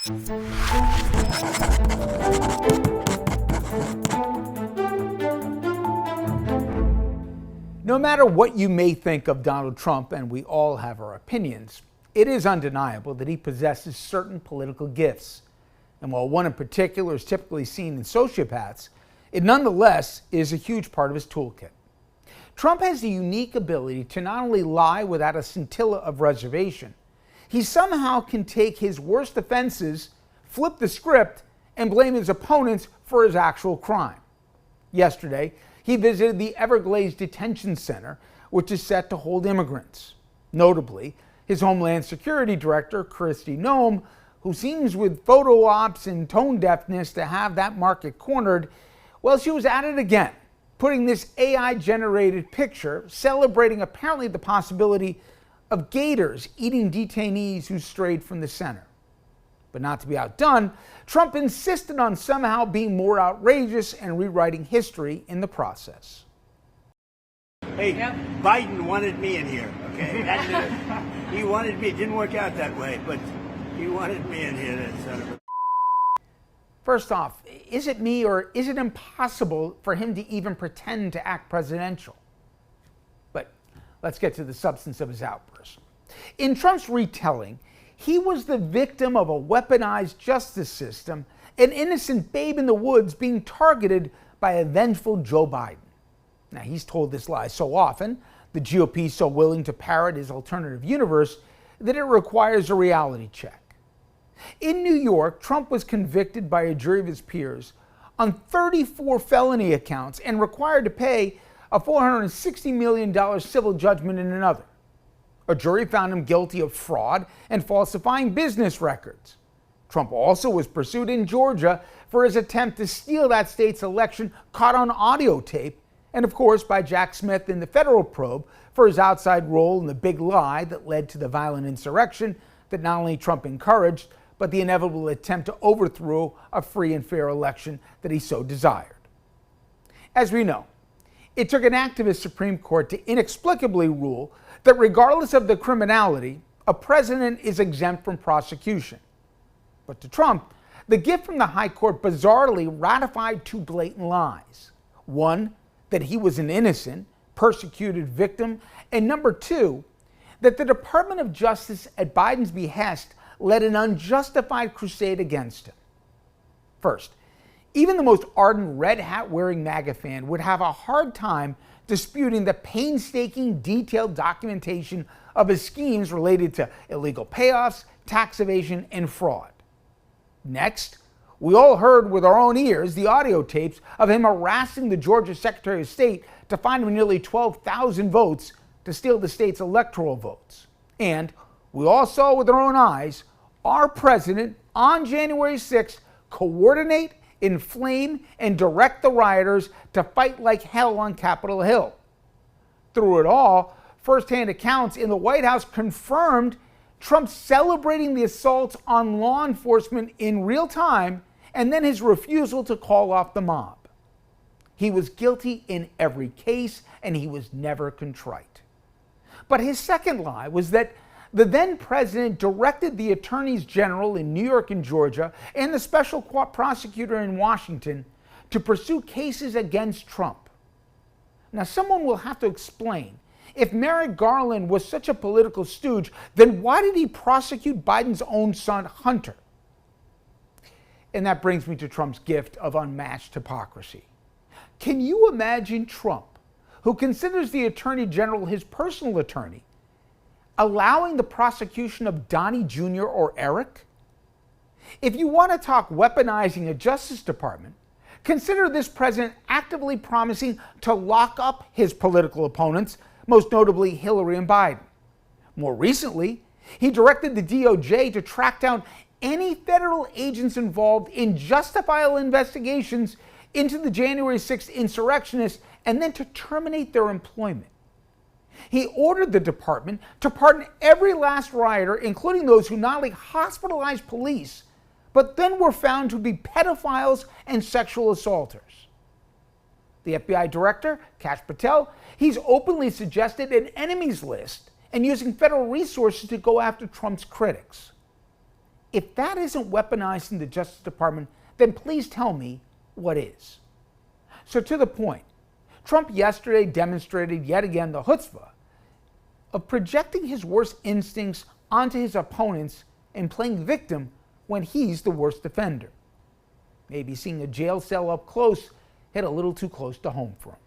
No matter what you may think of Donald Trump, and we all have our opinions, it is undeniable that he possesses certain political gifts. And while one in particular is typically seen in sociopaths, it nonetheless is a huge part of his toolkit. Trump has the unique ability to not only lie without a scintilla of reservation, he somehow can take his worst offenses, flip the script, and blame his opponents for his actual crime. Yesterday, he visited the Everglades Detention Center, which is set to hold immigrants. Notably, his Homeland Security Director, Kristi Noem, who seems with photo ops and tone deafness to have that market cornered, well, she was at it again, putting this AI-generated picture celebrating apparently the possibility of gators eating detainees who strayed from the center. But not to be outdone, Trump insisted on somehow being more outrageous and rewriting history in the process. Hey, yep. Biden wanted me in here, okay? He wanted me. It didn't work out that way, but he wanted me in here, that son of a... First off, is it me or is it impossible for him to even pretend to act presidential? But let's get to the substance of his outburst. In Trump's retelling, he was the victim of a weaponized justice system, an innocent babe in the woods being targeted by a vengeful Joe Biden. Now, he's told this lie so often, the GOP is so willing to parrot his alternative universe, that it requires a reality check. In New York, Trump was convicted by a jury of his peers on 34 felony accounts and required to pay a $460 million civil judgment in another. A jury found him guilty of fraud and falsifying business records. Trump also was pursued in Georgia for his attempt to steal that state's election caught on audio tape, and of course by Jack Smith in the federal probe for his outside role in the big lie that led to the violent insurrection that not only Trump encouraged, but the inevitable attempt to overthrow a free and fair election that he so desired. As we know, it took an activist Supreme Court to inexplicably rule that regardless of the criminality, a president is exempt from prosecution. But to Trump, the gift from the High Court bizarrely ratified two blatant lies. One, that he was an innocent, persecuted victim, and number two, that the Department of Justice at Biden's behest led an unjustified crusade against him. First, even the most ardent red hat wearing MAGA fan would have a hard time disputing the painstaking, detailed documentation of his schemes related to illegal payoffs, tax evasion, and fraud. Next, we all heard with our own ears the audio tapes of him harassing the Georgia Secretary of State to find him nearly 12,000 votes to steal the state's electoral votes. And we all saw with our own eyes our president on January 6th coordinate, inflame, and direct the rioters to fight like hell on Capitol Hill. Through it all, firsthand accounts in the White House confirmed Trump celebrating the assaults on law enforcement in real time and then his refusal to call off the mob. He was guilty in every case and he was never contrite. But his second lie was that the then president directed the attorneys general in New York and Georgia and the special prosecutor in Washington to pursue cases against Trump. Now, someone will have to explain, if Merrick Garland was such a political stooge, then why did he prosecute Biden's own son, Hunter? And that brings me to Trump's gift of unmatched hypocrisy. Can you imagine Trump, who considers the attorney general his personal attorney, allowing the prosecution of Donnie Jr. or Eric? If you want to talk weaponizing a Justice Department, consider this president actively promising to lock up his political opponents, most notably Hillary and Biden. More recently, he directed the DOJ to track down any federal agents involved in justifiable investigations into the January 6th insurrectionists and then to terminate their employment. He ordered the department to pardon every last rioter, including those who not only hospitalized police, but then were found to be pedophiles and sexual assaulters. The FBI director, Kash Patel, he's openly suggested an enemies list and using federal resources to go after Trump's critics. If that isn't weaponized in the Justice Department, then please tell me what is. So to the point, Trump yesterday demonstrated yet again the chutzpah of projecting his worst instincts onto his opponents and playing victim when he's the worst offender. Maybe seeing a jail cell up close hit a little too close to home for him.